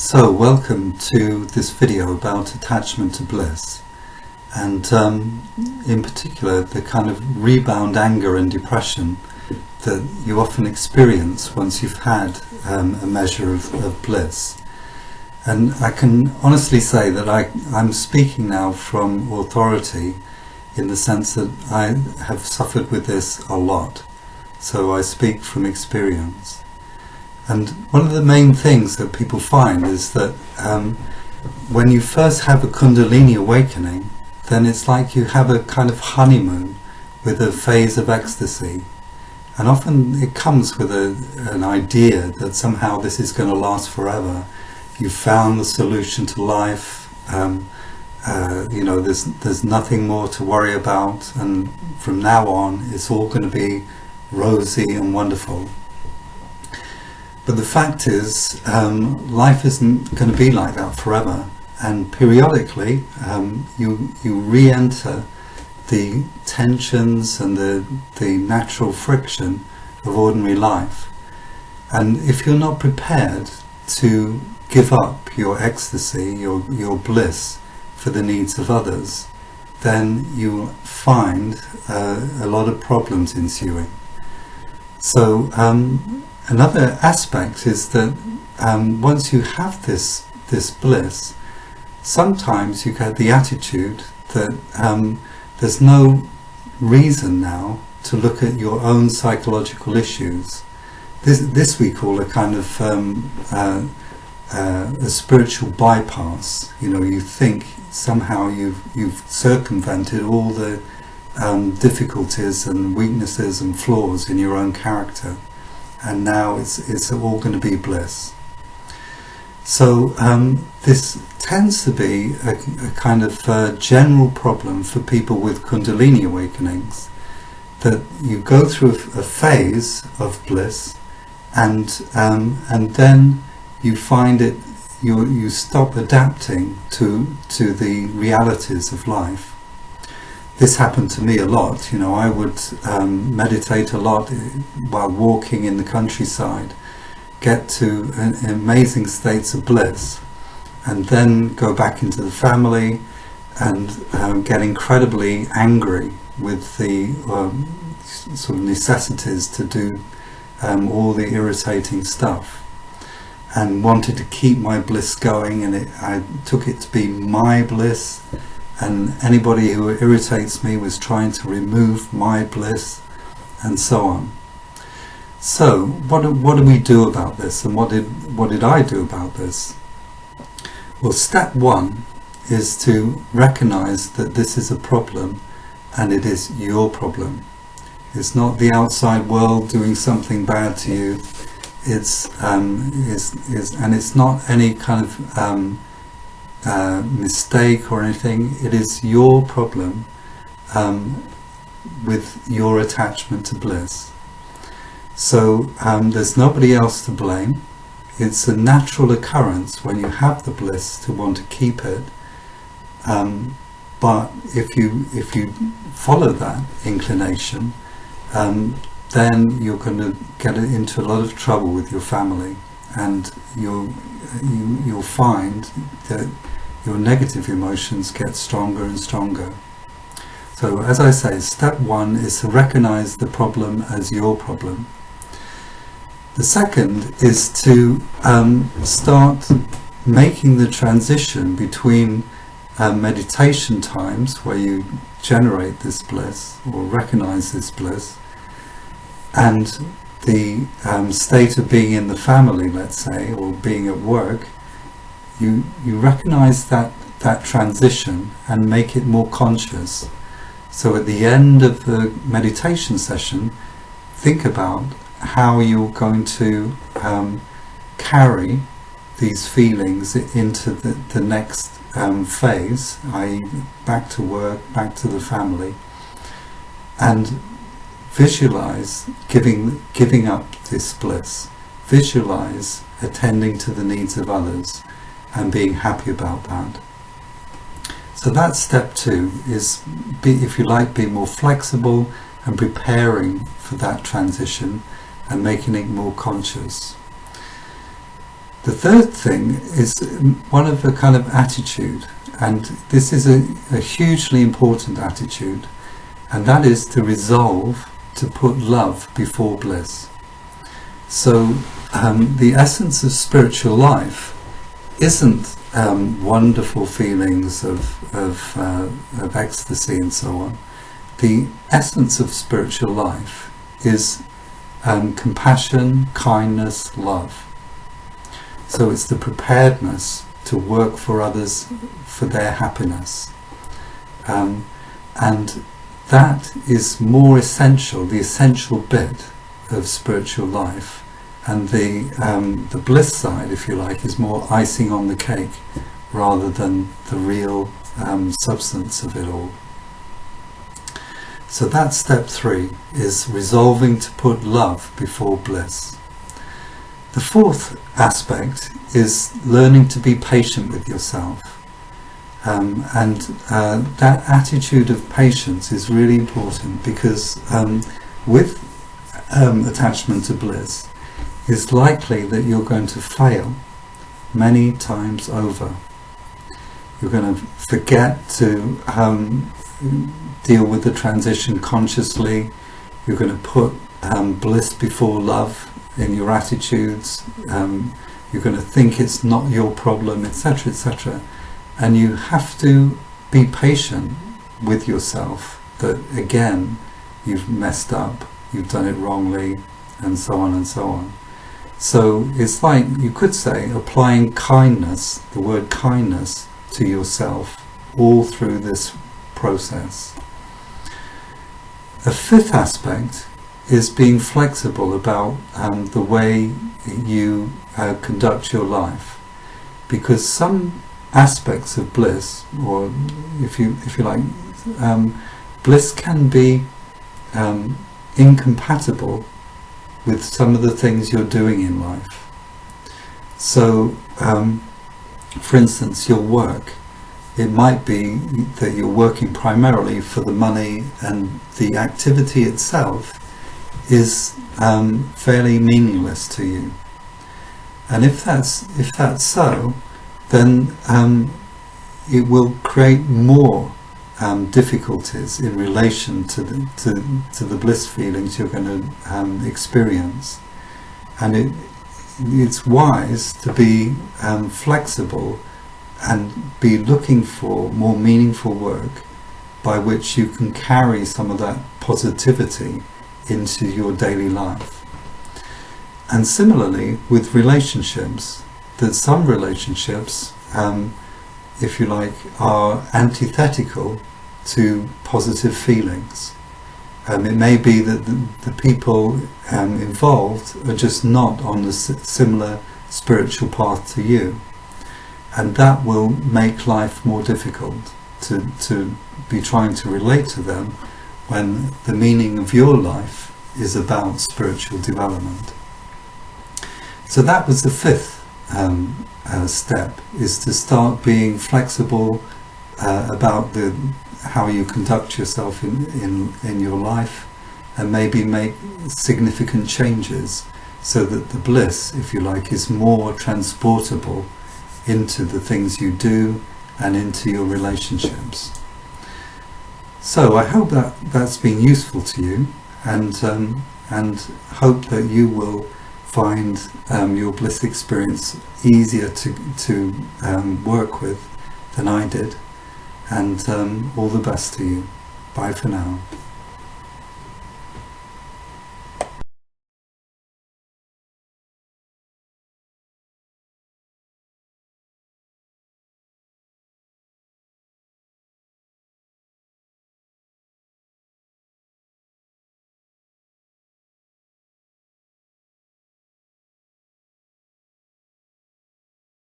So, welcome to this video about attachment to bliss, and in particular the kind of rebound anger and depression that you often experience once you've had a measure of bliss. And I can honestly say that I'm speaking now from authority, in the sense that I have suffered with this a lot, so I speak from experience. And one of the main things that people find is that when you first have a Kundalini awakening, then it's like you have a kind of honeymoon with a phase of ecstasy. And often it comes with an idea that somehow this is going to last forever. You've found the solution to life, there's nothing more to worry about, and from now on it's all going to be rosy and wonderful. But the fact is, life isn't going to be like that forever, and periodically you re-enter the tensions and the natural friction of ordinary life. And if you're not prepared to give up your ecstasy, your bliss, for the needs of others, then you find a lot of problems ensuing. So another aspect is that once you have this bliss, sometimes you get the attitude that there's no reason now to look at your own psychological issues. This we call a kind of a spiritual bypass. You think somehow you've circumvented all the difficulties and weaknesses and flaws in your own character, and now it's all going to be bliss. So this tends to be a kind of general problem for people with Kundalini awakenings, that you go through a phase of bliss, and then you find you stop adapting to the realities of life. This happened to me a lot. I would meditate a lot while walking in the countryside, get to amazing states of bliss, and then go back into the family and get incredibly angry with the sort of necessities to do all the irritating stuff, and wanted to keep my bliss going, and I took it to be my bliss, and anybody who irritates me was trying to remove my bliss, and so on. So what do we do about this, and what did I do about this? Well, step one is to recognize that this is a problem, and it is your problem. It's not the outside world doing something bad to you. And it's not any kind of mistake or anything. It is your problem with your attachment to bliss. So there's nobody else to blame. It's a natural occurrence when you have the bliss to want to keep it. But if you follow that inclination, then you're going to get into a lot of trouble with your family, and you'll find that your negative emotions get stronger and stronger. So, as I say, step one is to recognize the problem as your problem. The second is to start making the transition between meditation times, where you generate this bliss or recognize this bliss, and the state of being in the family, let's say, or being at work. You recognize that transition and make it more conscious. So at the end of the meditation session, think about how you're going to carry these feelings into the next phase, i.e. back to work, back to the family, and visualize giving up this bliss. Visualize attending to the needs of others and being happy about that. So that's step two, is if you like, be more flexible and preparing for that transition and making it more conscious. The third thing is one of a kind of attitude, and this is a hugely important attitude, and that is to resolve to put love before bliss. So the essence of spiritual life isn't wonderful feelings of ecstasy and so on. The essence of spiritual life is compassion, kindness, love. So it's the preparedness to work for others for their happiness. And that is more essential, the essential bit of spiritual life. And the bliss side, if you like, is more icing on the cake rather than the real substance of it all. So that's step 3, is resolving to put love before bliss. The fourth aspect is learning to be patient with yourself. And that attitude of patience is really important, because with attachment to bliss, it's likely that you're going to fail many times over. You're going to forget to deal with the transition consciously. You're going to put bliss before love in your attitudes. You're going to think it's not your problem, etc., etc. And you have to be patient with yourself that, again, you've messed up, you've done it wrongly, and so on and so on. So it's like, you could say, applying kindness, the word kindness, to yourself all through this process. A fifth aspect is being flexible about the way you conduct your life, because some aspects of bliss, or if you like, bliss can be incompatible with some of the things you're doing in life. So for instance, your work, it might be that you're working primarily for the money, and the activity itself is fairly meaningless to you. And if that's so, then it will create more difficulties in relation to the bliss feelings you're going to experience. And it's wise to be flexible and be looking for more meaningful work by which you can carry some of that positivity into your daily life. And similarly with relationships, that some relationships, if you like, are antithetical to positive feelings. It may be that the people involved are just not on the similar spiritual path to you, and that will make life more difficult to be trying to relate to them when the meaning of your life is about spiritual development. So that was the fifth step, is to start being flexible about how you conduct yourself in your life, and maybe make significant changes so that the bliss, if you like, is more transportable into the things you do and into your relationships. So I hope that's been useful to you, and hope that you will find your bliss experience easier to work with than I did. And all the best to you. Bye for now.